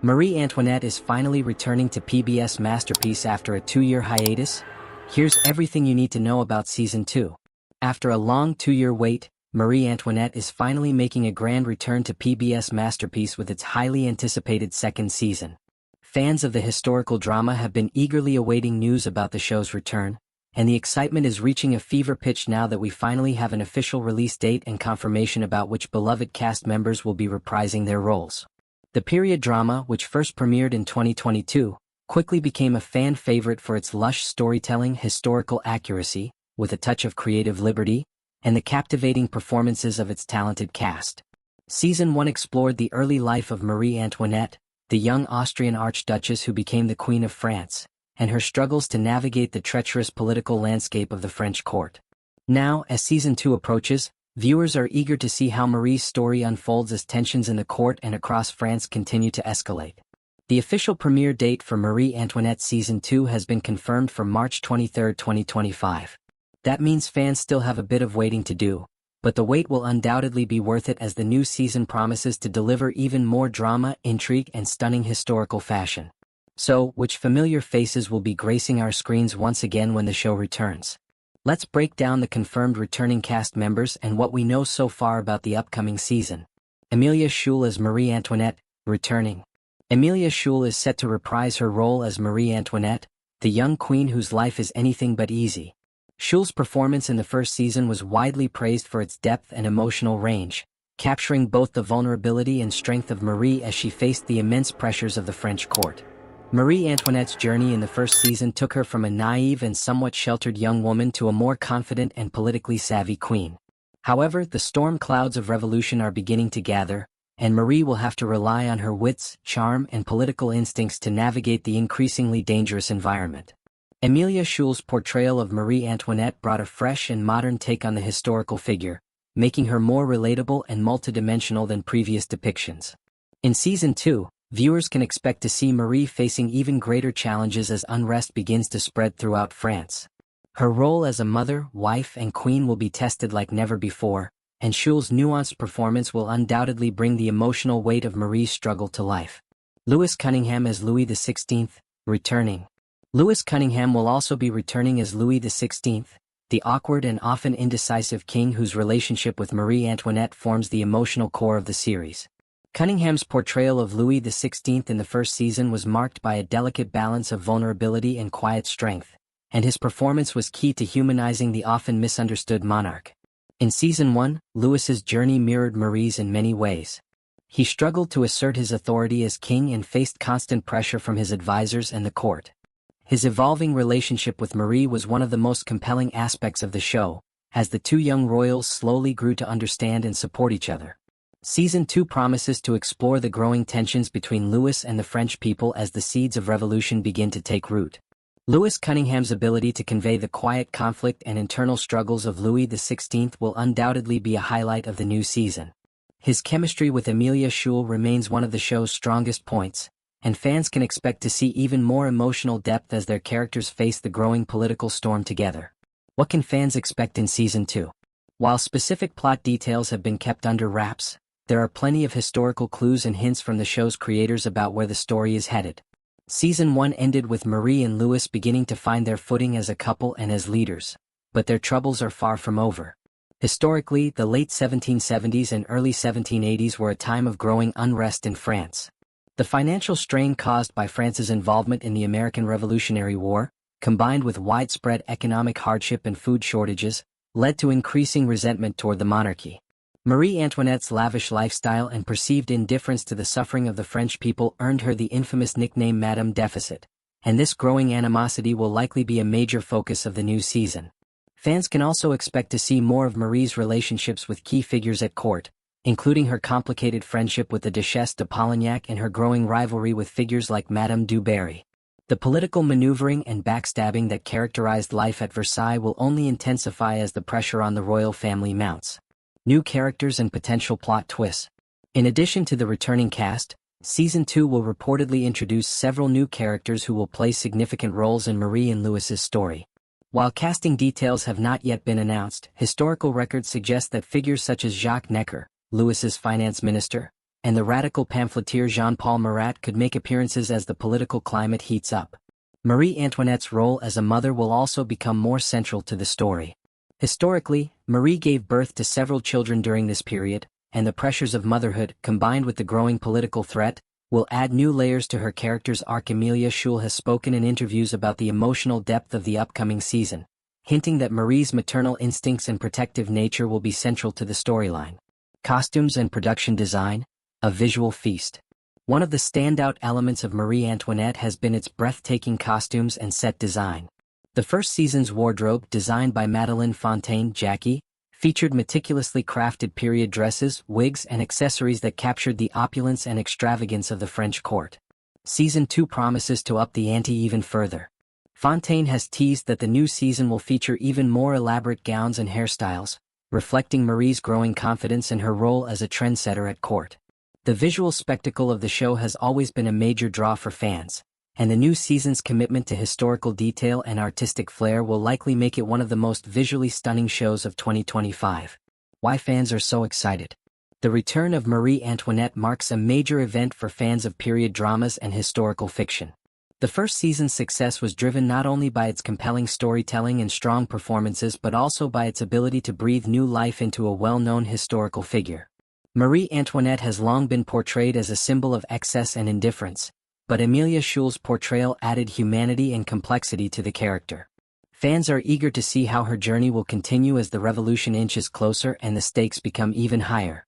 Marie Antoinette is finally returning to PBS Masterpiece after a 2-year hiatus. Here's everything you need to know about Season 2. After a long 2-year wait, Marie Antoinette is finally making a grand return to PBS Masterpiece with its highly anticipated second season. Fans of the historical drama have been eagerly awaiting news about the show's return, and the excitement is reaching a fever pitch now that we finally have an official release date and confirmation about which beloved cast members will be reprising their roles. The period drama, which first premiered in 2022, quickly became a fan favorite for its lush storytelling, historical accuracy, with a touch of creative liberty, and the captivating performances of its talented cast. Season 1 explored the early life of Marie Antoinette, the young Austrian archduchess who became the Queen of France, and her struggles to navigate the treacherous political landscape of the French court. Now, as Season 2 approaches, viewers are eager to see how Marie's story unfolds as tensions in the court and across France continue to escalate. The official premiere date for Marie Antoinette Season 2 has been confirmed for March 23, 2025. That means fans still have a bit of waiting to do, but the wait will undoubtedly be worth it as the new season promises to deliver even more drama, intrigue, and stunning historical fashion. So, which familiar faces will be gracing our screens once again when the show returns? Let's break down the confirmed returning cast members and what we know so far about the upcoming season. Emilia Schüle as Marie Antoinette, returning. Emilia Schüle is set to reprise her role as Marie Antoinette, the young queen whose life is anything but easy. Schüle's performance in the first season was widely praised for its depth and emotional range, capturing both the vulnerability and strength of Marie as she faced the immense pressures of the French court. Marie Antoinette's journey in the first season took her from a naive and somewhat sheltered young woman to a more confident and politically savvy queen. However, the storm clouds of revolution are beginning to gather, and Marie will have to rely on her wits, charm, and political instincts to navigate the increasingly dangerous environment. Emilia Schüle's portrayal of Marie Antoinette brought a fresh and modern take on the historical figure, making her more relatable and multidimensional than previous depictions. In Season 2, viewers can expect to see Marie facing even greater challenges as unrest begins to spread throughout France. Her role as a mother, wife, and queen will be tested like never before, and Schüle's nuanced performance will undoubtedly bring the emotional weight of Marie's struggle to life. Louis Cunningham as Louis XVI, returning. Louis Cunningham will also be returning as Louis XVI, the awkward and often indecisive king whose relationship with Marie Antoinette forms the emotional core of the series. Cunningham's portrayal of Louis XVI in the first season was marked by a delicate balance of vulnerability and quiet strength, and his performance was key to humanizing the often misunderstood monarch. In Season 1, Louis's journey mirrored Marie's in many ways. He struggled to assert his authority as king and faced constant pressure from his advisors and the court. His evolving relationship with Marie was one of the most compelling aspects of the show, as the two young royals slowly grew to understand and support each other. Season 2 promises to explore the growing tensions between Louis and the French people as the seeds of revolution begin to take root. Louis Cunningham's ability to convey the quiet conflict and internal struggles of Louis XVI will undoubtedly be a highlight of the new season. His chemistry with Emilia Schüle remains one of the show's strongest points, and fans can expect to see even more emotional depth as their characters face the growing political storm together. What can fans expect in Season 2? While specific plot details have been kept under wraps, there are plenty of historical clues and hints from the show's creators about where the story is headed. Season 1 ended with Marie and Louis beginning to find their footing as a couple and as leaders, but their troubles are far from over. Historically, the late 1770s and early 1780s were a time of growing unrest in France. The financial strain caused by France's involvement in the American Revolutionary War, combined with widespread economic hardship and food shortages, led to increasing resentment toward the monarchy. Marie Antoinette's lavish lifestyle and perceived indifference to the suffering of the French people earned her the infamous nickname Madame Deficit, and this growing animosity will likely be a major focus of the new season. Fans can also expect to see more of Marie's relationships with key figures at court, including her complicated friendship with the Duchesse de Polignac and her growing rivalry with figures like Madame du Barry. The political maneuvering and backstabbing that characterized life at Versailles will only intensify as the pressure on the royal family mounts. New characters and potential plot twists. In addition to the returning cast, Season 2 will reportedly introduce several new characters who will play significant roles in Marie and Louis's story. While casting details have not yet been announced, historical records suggest that figures such as Jacques Necker, Louis's finance minister, and the radical pamphleteer Jean-Paul Marat could make appearances as the political climate heats up. Marie Antoinette's role as a mother will also become more central to the story. Historically, Marie gave birth to several children during this period, and the pressures of motherhood, combined with the growing political threat, will add new layers to her character's arc. Emilia Schüle has spoken in interviews about the emotional depth of the upcoming season, hinting that Marie's maternal instincts and protective nature will be central to the storyline. Costumes and production design, a visual feast. One of the standout elements of Marie Antoinette has been its breathtaking costumes and set design. The first season's wardrobe, designed by Madeleine Fontaine-Jacqui, featured meticulously crafted period dresses, wigs, and accessories that captured the opulence and extravagance of the French court. Season 2 promises to up the ante even further. Fontaine has teased that the new season will feature even more elaborate gowns and hairstyles, reflecting Marie's growing confidence in her role as a trendsetter at court. The visual spectacle of the show has always been a major draw for fans, and the new season's commitment to historical detail and artistic flair will likely make it one of the most visually stunning shows of 2025. Why fans are so excited? The return of Marie Antoinette marks a major event for fans of period dramas and historical fiction. The first season's success was driven not only by its compelling storytelling and strong performances but also by its ability to breathe new life into a well-known historical figure. Marie Antoinette has long been portrayed as a symbol of excess and indifference, but Emilia Schüle's portrayal added humanity and complexity to the character. Fans are eager to see how her journey will continue as the revolution inches closer and the stakes become even higher.